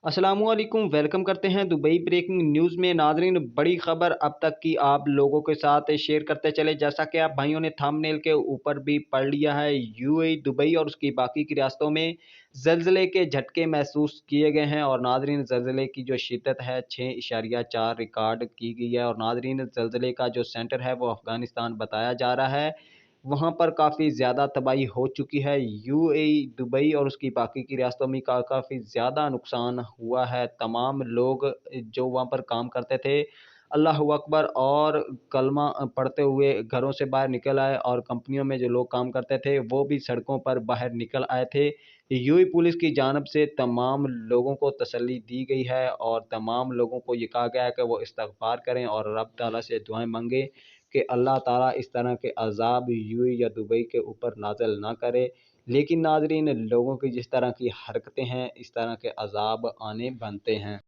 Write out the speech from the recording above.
अस्सलामुअलैकुम, वेलकम करते हैं दुबई ब्रेकिंग न्यूज़ में। नाजरीन, बड़ी खबर अब तक की आप लोगों के साथ शेयर करते चले। जैसा कि आप भाइयों ने थंबनेल के ऊपर भी पढ़ लिया है, यूएई, दुबई और उसकी बाकी की रियासतों में ज़लज़ले के झटके महसूस किए गए हैं। और नाजरीन, ज़लज़ले की जो शिद्दत है 6.4 रिकॉर्ड की गई है। और नाजरीन, ज़लज़ले का जो सेंटर है वो अफ़गानिस्तान बताया जा रहा है। वहाँ पर काफ़ी ज़्यादा तबाही हो चुकी है। यूएई, दुबई और उसकी बाकी की रियासतों में काफ़ी ज़्यादा नुकसान हुआ है। तमाम लोग जो वहाँ पर काम करते थे, अल्लाहू अकबर और कलमा पढ़ते हुए घरों से बाहर निकल आए। और कंपनियों में जो लोग काम करते थे वो भी सड़कों पर बाहर निकल आए थे। यूएई पुलिस की जानब से तमाम लोगों को तसल्ली दी गई है और तमाम लोगों को ये कहा गया है कि वो इस्तिग़फ़ार करें और रब ताला से दुआएं मांगे कि अल्लाह ताला इस तरह के अज़ाब यूएई या दुबई के ऊपर नाज़िल ना करे। लेकिन नाज़रीन, लोगों की जिस तरह की हरकतें हैं, इस तरह के अज़ाब आने बनते हैं।